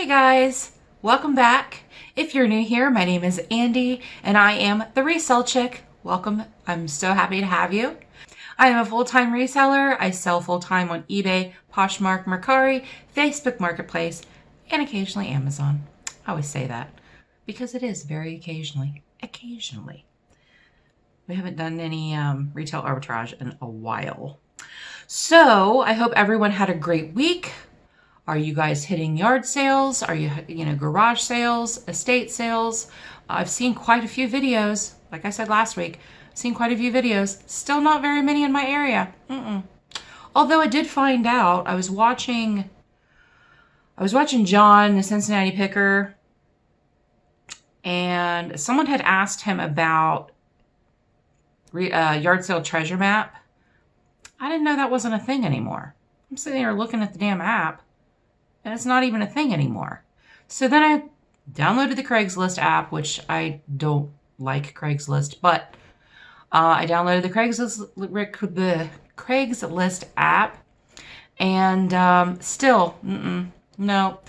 guys, welcome back. If you're new here, my name is Andy and I am the Resell Chick. Welcome. I'm so happy to have you. I am a full-time reseller. I sell full-time on eBay, Poshmark, Mercari, Facebook Marketplace, and occasionally Amazon. I always say that because it is very occasionally. Occasionally. We haven't done any retail arbitrage in a while. So I hope everyone had a great week. Are you guys hitting yard sales? Are you, garage sales, estate sales? I've seen quite a few videos. Like I said last week, I've seen quite a few videos. Still not very many in my area. Although I did find out, I was watching John, the Cincinnati Picker, and someone had asked him about yard sale treasure map. I didn't know that wasn't a thing anymore. I'm sitting there looking at the damn app, and it's not even a thing anymore. So then I downloaded the Craigslist app, which I don't like Craigslist, but I downloaded the Craigslist app, and still, no.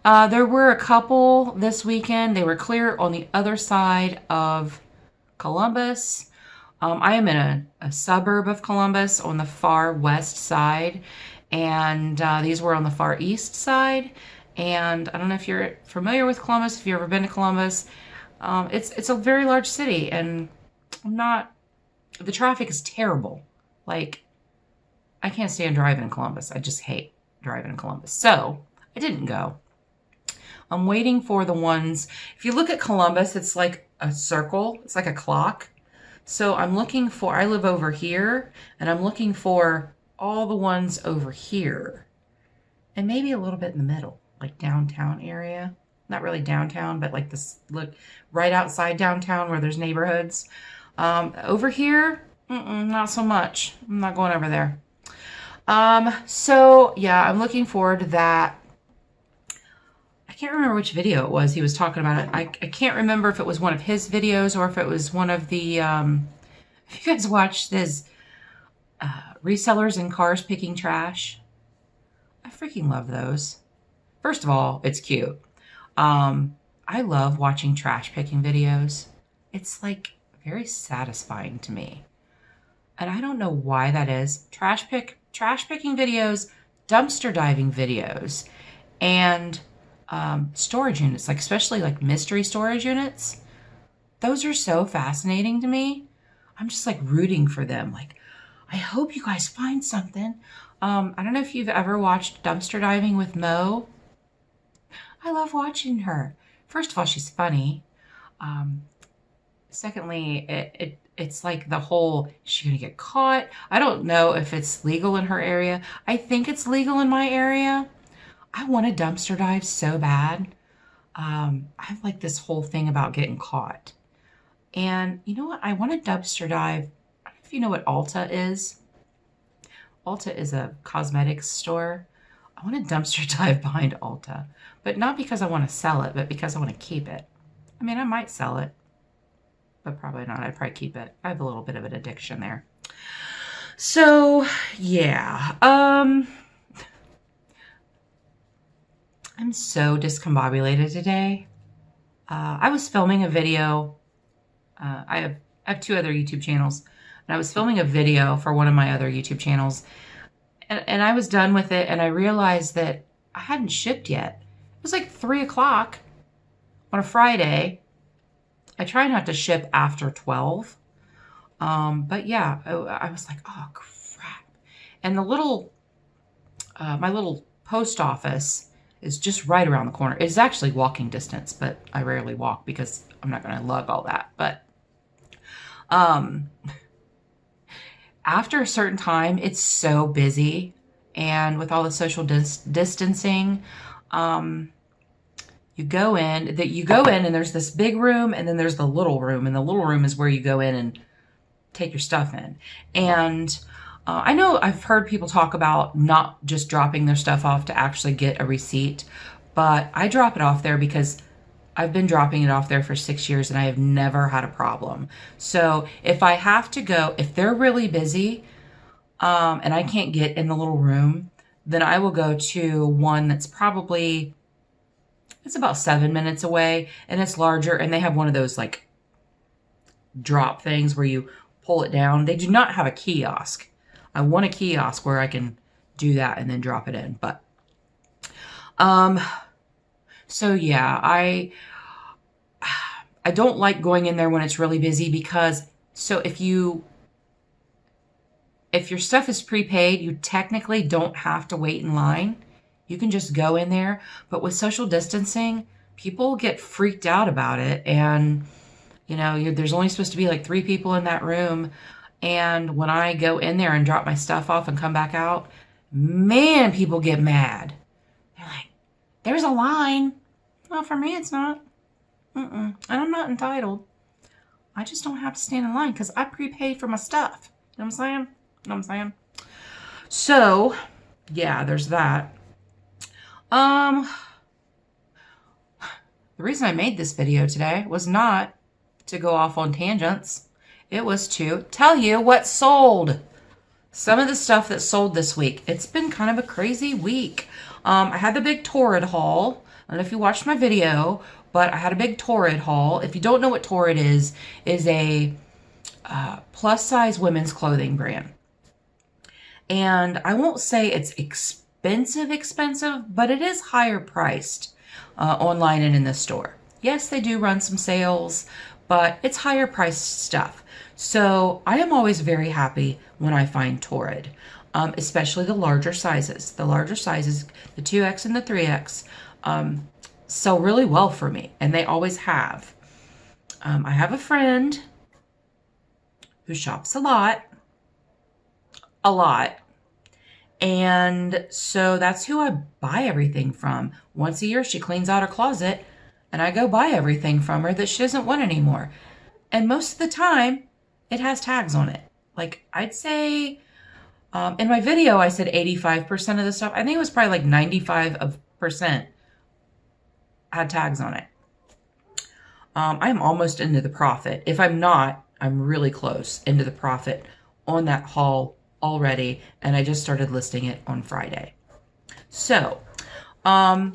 There were a couple this weekend. They were clear on the other side of Columbus. I am in a suburb of Columbus on the far west side, and these were on the far east side. And I don't know if you're familiar with Columbus, if you've ever been to Columbus. It's a very large city, and the traffic is terrible. Like, I can't stand driving in Columbus. I just hate driving in Columbus. So I didn't go. I'm waiting for the ones. If you look at Columbus, it's like a circle. It's like a clock. So I live over here, and I'm looking for all the ones over here. And maybe a little bit in the middle, like downtown area. Not really downtown, but like this, look, right outside downtown where there's neighborhoods. Over here, not so much. I'm not going over there. So yeah, I'm looking forward to that. I can't remember which video it was. He was talking about it. I can't remember if it was one of his videos or if it was one of the, if you guys watched this, resellers in cars picking trash. I freaking love those. First of all, it's cute. I love watching trash picking videos. It's like very satisfying to me. And I don't know why that is. Trash picking videos, dumpster diving videos, and storage units, like especially like mystery storage units. Those are so fascinating to me. I'm just like rooting for them. Like, I hope you guys find something. I don't know if you've ever watched Dumpster Diving with Mo. I love watching her. First of all, she's funny. Secondly, it's like the whole, is she gonna get caught? I don't know if it's legal in her area. I think it's legal in my area. I want to dumpster dive so bad. I have like this whole thing about getting caught. And you know what? I want to dumpster dive. I don't know if you know what Ulta is. Ulta is a cosmetics store. I want to dumpster dive behind Ulta. But not because I want to sell it, but because I want to keep it. I mean, I might sell it, but probably not. I'd probably keep it. I have a little bit of an addiction there. So, yeah. I'm so discombobulated today. I was filming a video. I have two other YouTube channels, and I was filming a video for one of my other YouTube channels, and I was done with it, and I realized that I hadn't shipped yet. It was like 3 o'clock on a Friday. I try not to ship after 12, but yeah, I was like, oh crap. And the my little post office is just right around the corner. It's actually walking distance, but I rarely walk because I'm not going to lug all that. But after a certain time, it's so busy. And with all the social distancing, you go in and there's this big room, and then there's the little room. And the little room is where you go in and take your stuff in. And I know I've heard people talk about not just dropping their stuff off to actually get a receipt, but I drop it off there because I've been dropping it off there for 6 years and I have never had a problem. So if I have to go, if they're really busy and I can't get in the little room, then I will go to one that's probably It's about 7 minutes away, and it's larger, and they have one of those like drop things where you pull it down. They do not have a kiosk. I want a kiosk where I can do that and then drop it in. But so yeah, I don't like going in there when it's really busy, because so if your stuff is prepaid, you technically don't have to wait in line. You can just go in there. But with social distancing, people get freaked out about it. And, you know, there's only supposed to be like 3 people in that room. And when I go in there and drop my stuff off and come back out, man, people get mad. They're like, there's a line. Well, for me, it's not. And I'm not entitled. I just don't have to stand in line because I prepaid for my stuff. You know what I'm saying? You know what I'm saying? So, yeah, there's that. The reason I made this video today was not to go off on tangents. It was to tell you what sold. Some of the stuff that sold this week. It's been kind of a crazy week. I had the big Torrid Haul. I don't know if you watched my video, but I had a big Torrid Haul. If you don't know what Torrid is a plus size women's clothing brand. And I won't say it's expensive, but it is higher priced online and in the store. Yes, they do run some sales, but it's higher priced stuff. So I am always very happy when I find Torrid, especially the larger sizes. The larger sizes, the 2X and the 3X, sell really well for me, and they always have. I have a friend who shops a lot, and so that's who I buy everything from. Once a year, she cleans out her closet, and I go buy everything from her that she doesn't want anymore. And most of the time, it has tags on it. Like, I'd say, in my video, I said 85% of the stuff. I think it was probably like 95% had tags on it. I'm almost into the profit. If I'm not, I'm really close into the profit on that haul already, and I just started listing it on Friday. So, my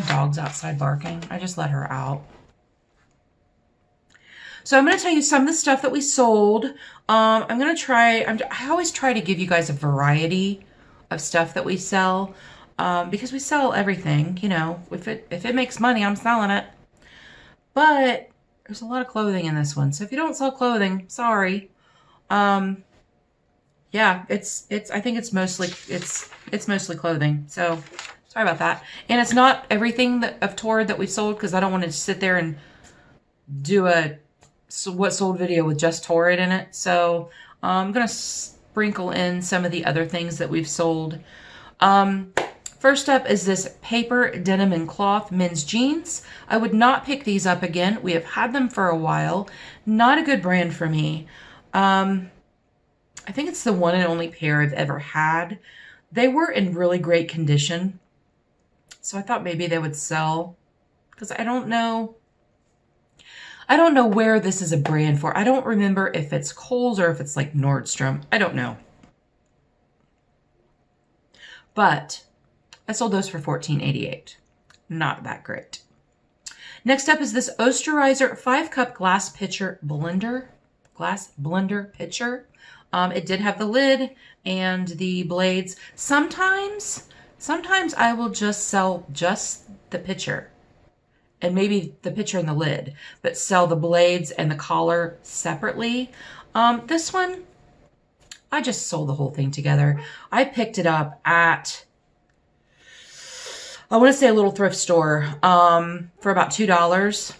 dog's outside barking. I just let her out. So I'm going to tell you some of the stuff that we sold. I always try to give you guys a variety of stuff that we sell, because we sell everything, you know. If it makes money, I'm selling it. But there's a lot of clothing in this one. So if you don't sell clothing, sorry. Yeah, I think it's mostly clothing. So sorry about that. And it's not everything of Torrid that we've sold, because I don't want to sit there and do a what sold video with just Torrid in it. So I'm going to sprinkle in some of the other things that we've sold. First up is this paper denim and cloth men's jeans. I would not pick these up again. We have had them for a while. Not a good brand for me. I think it's the one and only pair I've ever had. They were in really great condition, so I thought maybe they would sell, because I don't know where this is a brand for. I don't remember if it's Kohl's or if it's like Nordstrom. I don't know. But I sold those for $14.88. Not that great. Next up is this Osterizer 5-cup glass blender pitcher. It did have the lid and the blades. Sometimes I will just sell just the pitcher, and maybe the pitcher and the lid, but sell the blades and the collar separately. This one, I just sold the whole thing together. I picked it up at, I want to say, a little thrift store for about $2.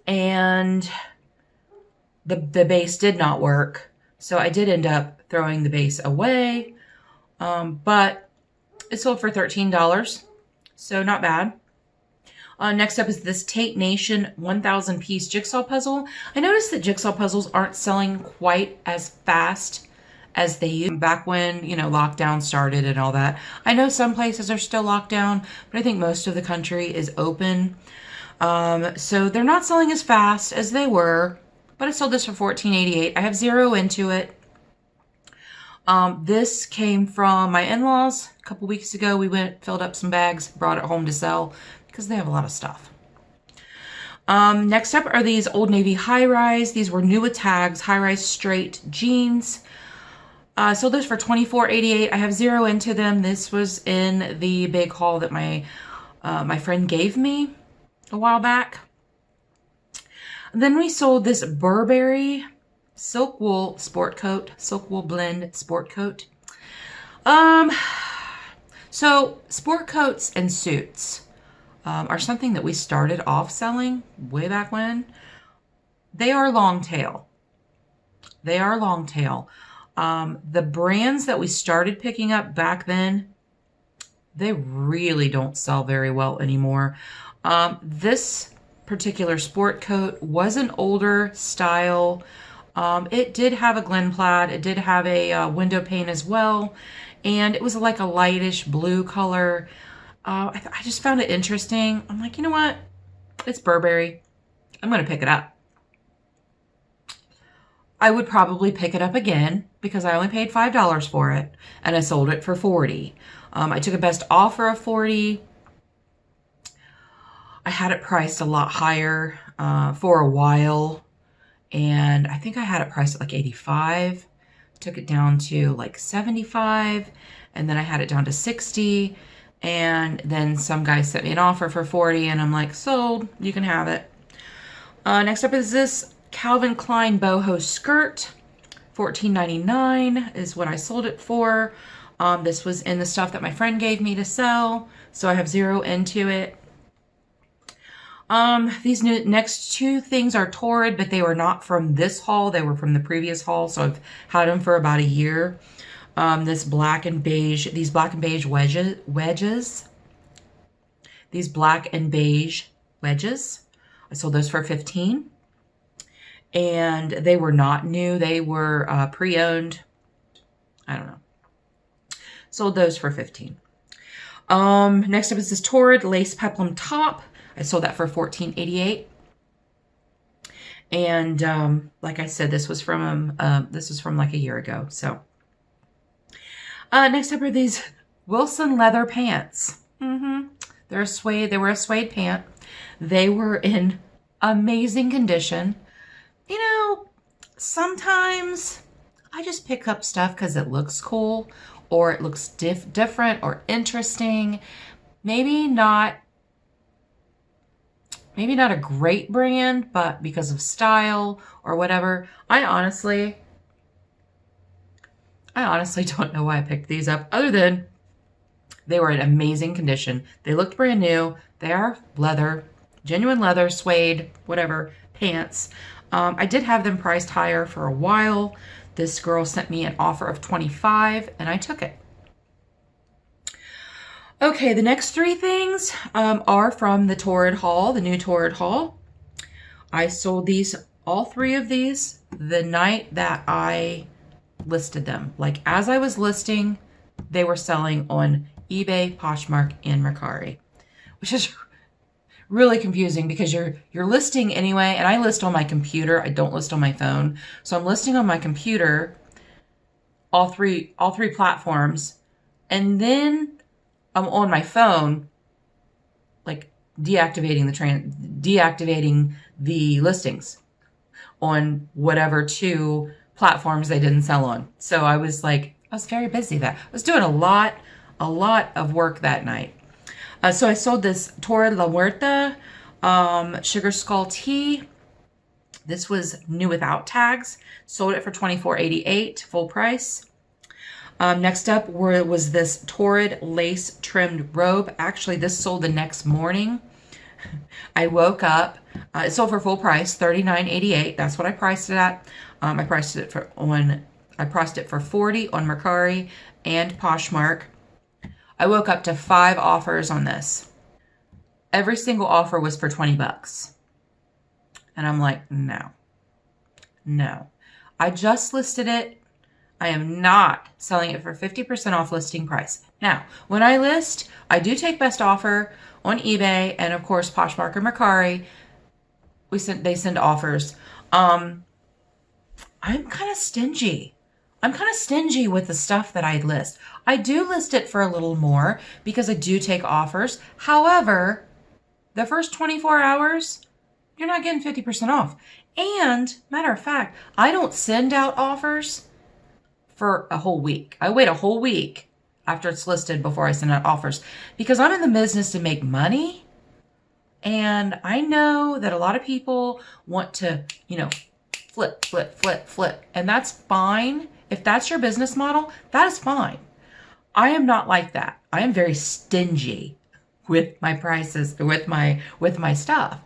And the base did not work. So I did end up throwing the base away. But it sold for $13. So not bad. Next up is this Tate Nation 1,000 piece jigsaw puzzle. I noticed that jigsaw puzzles aren't selling quite as fast as they used back when, you know, lockdown started and all that. I know some places are still locked down, but I think most of the country is open. So they're not selling as fast as they were, but I sold this for $14.88. I have 0 into it. This came from my in-laws. a couple weeks ago. We went, filled up some bags, brought it home to sell because they have a lot of stuff. Next up are these Old Navy high-rise. These were new with tags, high-rise straight jeans. Sold those for $24.88. I have 0 into them. This was in the big haul that my friend gave me a while back. Then we sold this Burberry silk wool sport coat, silk wool blend sport coat. So sport coats and suits are something that we started off selling way back when. They are long tail. They are long tail. The brands that we started picking up back then, they really don't sell very well anymore. This particular sport coat was an older style. It did have a Glen plaid. It did have a window pane as well. And it was like a lightish blue color. I just found it interesting. I'm like, you know what? It's Burberry. I'm going to pick it up. I would probably pick it up again because I only paid $5 for it. And I sold it for $40. I took a best offer of $40. I had it priced a lot higher for a while. And I think I had it priced at like $85. Took it down to like $75. And then I had it down to $60. And then some guy sent me an offer for $40. And I'm like, sold. You can have it. Next up is this Calvin Klein boho skirt. $14.99 is what I sold it for. This was in the stuff that my friend gave me to sell. So I have 0 into it. These next two things are Torrid, but they were not from this haul. They were from the previous haul. So I've had them for about a year. These black and beige wedges. These black and beige wedges. I sold those for $15. And they were not new. They were pre-owned. I don't know. Sold those for $15. Next up is this Torrid lace peplum top. I sold that for $14.88. And like I said, this was from like a year ago. So next up are these Wilson leather pants. They're suede. They were a suede pant. They were in amazing condition. You know, sometimes I just pick up stuff because it looks cool or it looks different or interesting. Maybe not a great brand, but because of style or whatever. I honestly don't know why I picked these up other than they were in amazing condition. They looked brand new. They are leather, genuine leather, suede, whatever, pants. I did have them priced higher for a while. This girl sent me an offer of $25 and I took it. Okay, the next three things are from the Torrid Haul, the new Torrid Haul. I sold all three of these the night that I listed them. Like as I was listing, they were selling on eBay, Poshmark, and Mercari, which is really confusing because you're listing anyway, and I list on my computer. I don't list on my phone. So I'm listing on my computer, all three platforms, and then I'm on my phone, like deactivating the listings on whatever 2 platforms they didn't sell on. So I was very busy I was doing a lot of work that night. So I sold this Torrid La Huerta Sugar Skull Tea. This was new without tags. Sold it for $24.88, full price. Next up was this Torrid lace trimmed robe. Actually, this sold the next morning. I woke up. It sold for full price, $39.88. That's what I priced it at. I priced it for $40 on Mercari and Poshmark. I woke up to 5 offers on this. Every single offer was for $20. And I'm like, no. I just listed it. I am not selling it for 50% off listing price. Now, when I list, I do take best offer on eBay and of course Poshmark or Mercari. They send offers. I'm kind of stingy. I'm kind of stingy with the stuff that I list. I do list it for a little more because I do take offers. However, the first 24 hours, you're not getting 50% off. And matter of fact, I don't send out offers for a whole week. I wait a whole week after it's listed before I send out offers because I'm in the business to make money. And I know that a lot of people want to, flip, flip, flip, flip. And that's fine. If that's your business model, that is fine. I am not like that. I am very stingy with my prices, with my stuff.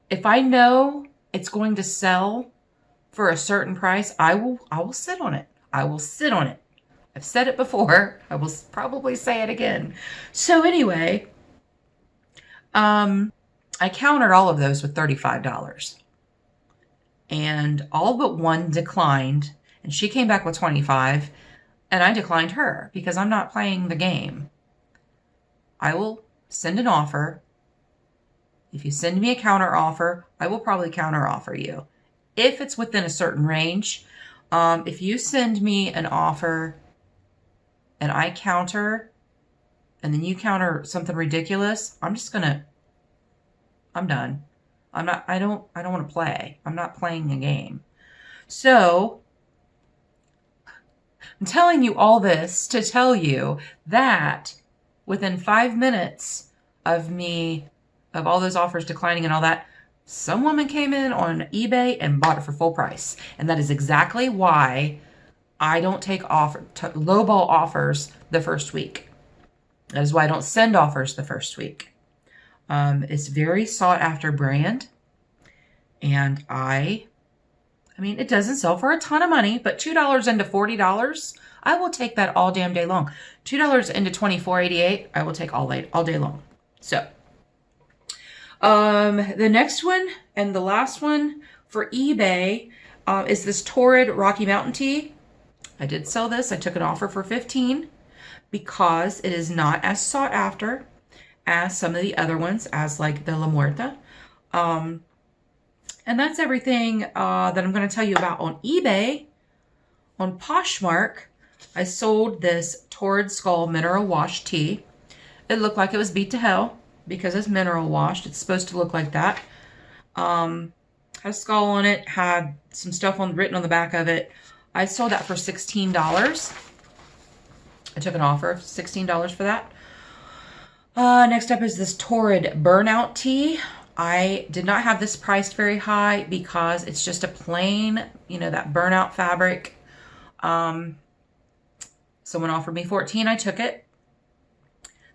If I know it's going to sell for a certain price, I will sit on it. I will sit on it. I've said it before. I will probably say it again. So anyway, I countered all of those with $35. And all but one declined, and she came back with 25, and I declined her because I'm not playing the game. I will send an offer. If you send me a counter offer, I will probably counter offer you. If it's within a certain range, if you send me an offer and I counter, and then you counter something ridiculous, I'm done. I don't want to play. I'm not playing a game. So I'm telling you all this to tell you that within 5 minutes of all those offers declining and all that, some woman came in on eBay and bought it for full price. And that is exactly why I don't take lowball offers the first week. That is why I don't send offers the first week. It's very sought after brand. And I mean, it doesn't sell for a ton of money, but $2 into $40, I will take that all damn day long. $2 into $24.88, I will take all day long. So, the next one and the last one for eBay is this Torrid Rocky Mountain tea. I did sell this. I took an offer for $15 because it is not as sought after as some of the other ones, as like the La Muerta. And that's everything that I'm going to tell you about on eBay. On Poshmark, I sold this Torrid Skull Mineral Wash tea. It looked like it was beat to hell because it's mineral washed. It's supposed to look like that. Had a skull on it, had some stuff written on the back of it. I sold that for $16. I took an offer of $16 for that. Next up is this Torrid Burnout tea. I did not have this priced very high because it's just a plain, that burnout fabric. Someone offered me $14. I took it.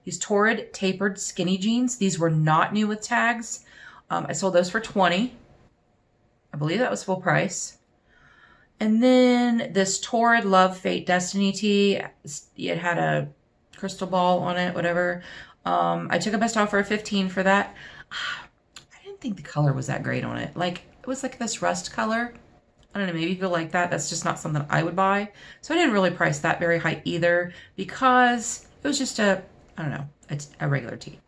These Torrid tapered skinny jeans. These were not new with tags. I sold those for $20. I believe that was full price. And then this Torrid Love Fate Destiny tea. It had a crystal ball on it, whatever. I took a best offer of $15 for that. I didn't think the color was that great on it. Like, it was like this rust color. I don't know, maybe people like that. That's just not something I would buy. So I didn't really price that very high either because it was just a regular tee.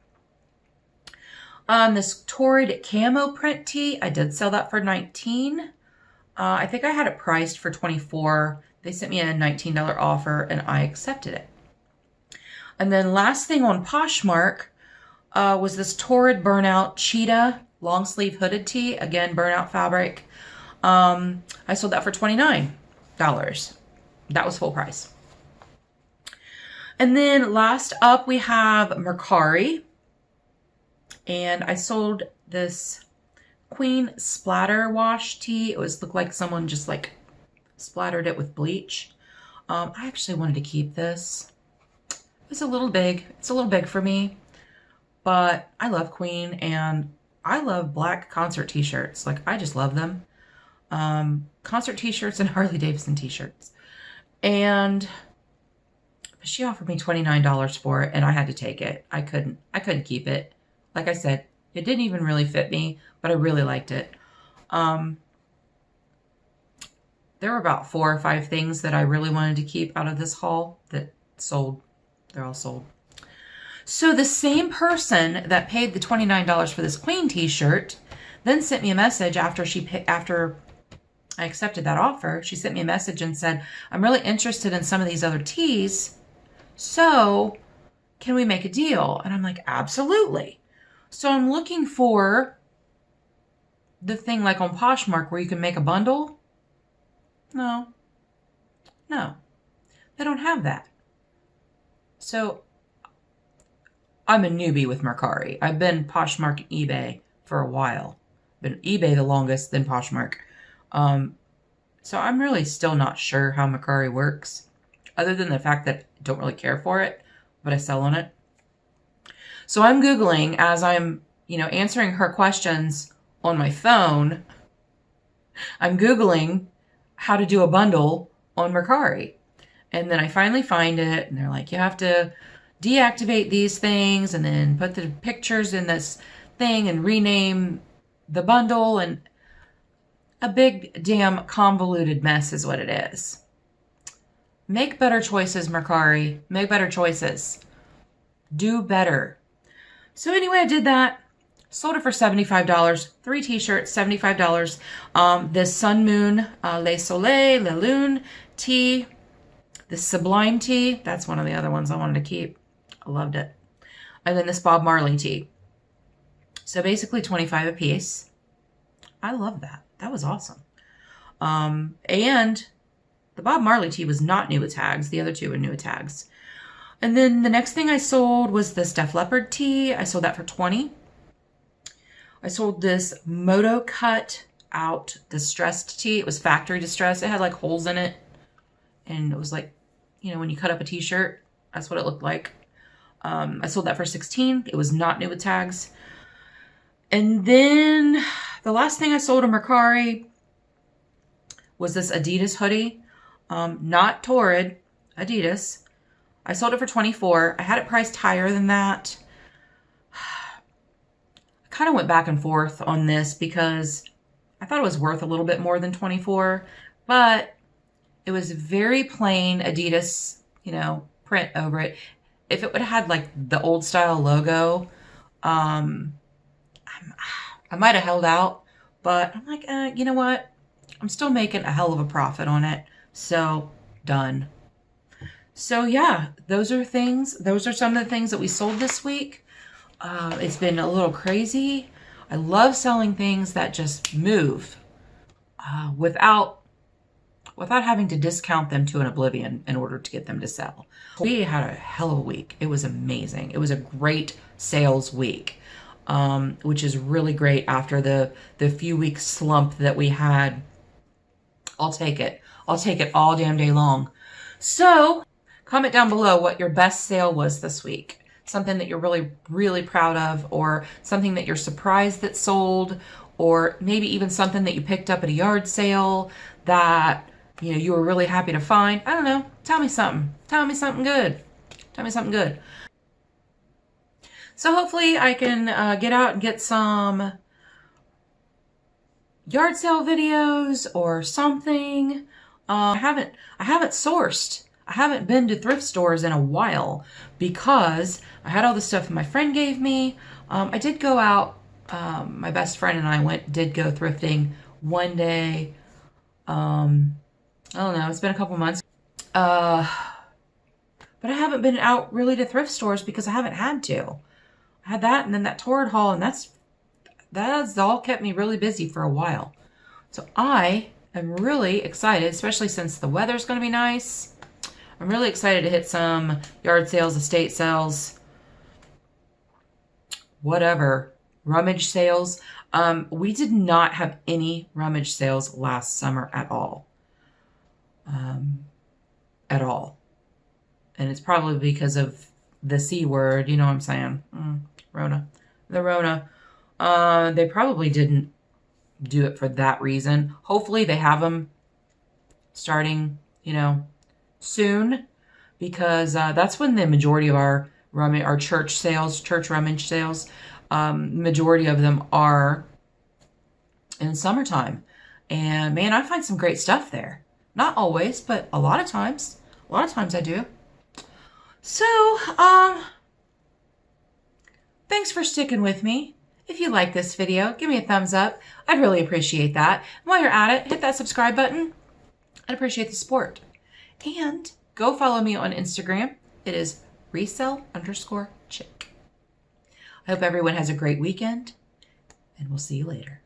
This Torrid Camo Print tee, I did sell that for $19. I think I had it priced for $24. They sent me a $19 offer and I accepted it. And then last thing on Poshmark was this Torrid Burnout Cheetah long sleeve hooded tee. Again, burnout fabric. I sold that for $29. That was full price. And then last up we have Mercari. And I sold this Queen Splatter Wash tee. It looked like someone just like splattered it with bleach. I actually wanted to keep this. It's a little big. It's a little big for me. But I love Queen and I love black concert t-shirts. Like, I just love them. Concert t-shirts and Harley Davidson t-shirts. And she offered me $29 for it and I had to take it. I couldn't keep it. Like I said, it didn't even really fit me, but I really liked it. There were about 4 or 5 things that I really wanted to keep out of this haul that sold. They're all sold. So the same person that paid the $29 for this Queen t-shirt then sent me a message after I accepted that offer. She sent me a message and said, I'm really interested in some of these other teas. So can we make a deal? And I'm like, absolutely. So I'm looking for the thing like on Poshmark where you can make a bundle. No, they don't have that. So I'm a newbie with Mercari. I've been Poshmark and eBay for a while. Been eBay the longest, then Poshmark. So I'm really still not sure how Mercari works, other than the fact that I don't really care for it, but I sell on it. So I'm Googling as I'm, answering her questions on my phone. I'm Googling how to do a bundle on Mercari. And then I finally find it, and they're like, you have to deactivate these things and then put the pictures in this thing and rename the bundle, and a big damn convoluted mess is what it is. Make better choices, Mercari. Make better choices. Do better. So anyway, I did that. Sold it for $75. 3 t-shirts, $75. This Sun Moon Le Soleil, Le Lune tea. This Sublime tea. That's one of the other ones I wanted to keep. I loved it. And then this Bob Marley tea. So basically 25 a piece. I love that. That was awesome. And the Bob Marley tea was not new with tags. The other two were new with tags. And then the next thing I sold was this Def Leppard tea. I sold that for $20. I sold this Moto cut out distressed tea. It was factory distressed. It had like holes in it. And it was like, when you cut up a t-shirt, that's what it looked like. I sold that for $16. It was not new with tags. And then the last thing I sold on Mercari was this Adidas hoodie. Not Torrid, Adidas. I sold it for $24. I had it priced higher than that. I kind of went back and forth on this because I thought it was worth a little bit more than $24, but it was very plain Adidas, print over it. If it would have had like the old style logo, I might have held out, but I'm like, you know what? I'm still making a hell of a profit on it. So done. So yeah, those are things. Those are some of the things that we sold this week. It's been a little crazy. I love selling things that just move without having to discount them to an oblivion in order to get them to sell. We had a hell of a week. It was amazing. It was a great sales week, which is really great after the few week slump that we had. I'll take it. I'll take it all damn day long. So comment down below what your best sale was this week. Something that you're really, really proud of, or something that you're surprised that sold, or maybe even something that you picked up at a yard sale that you were really happy to find. I don't know. Tell me something. Tell me something good. Tell me something good. So hopefully I can get out and get some yard sale videos or something. I haven't sourced. I haven't been to thrift stores in a while because I had all the stuff my friend gave me. I did go out. My best friend and I did go thrifting one day. I don't know. It's been a couple months. But I haven't been out really to thrift stores because I haven't had to. I had that and then that Torrid Haul, and that's all kept me really busy for a while. So I am really excited, especially since the weather's going to be nice. I'm really excited to hit some yard sales, estate sales, whatever, rummage sales. We did not have any rummage sales last summer at all. At all. And it's probably because of the C word, you know what I'm saying? Rona. The Rona. They probably didn't do it for that reason. Hopefully they have them starting, soon, because that's when the majority of our church rummage sales, majority of them are in summertime. And man, I find some great stuff there. Not always, but a lot of times. A lot of times I do. So, thanks for sticking with me. If you like this video, give me a thumbs up. I'd really appreciate that. And while you're at it, hit that subscribe button. I'd appreciate the support. And go follow me on Instagram. It is Resell_chick. I hope everyone has a great weekend, and we'll see you later.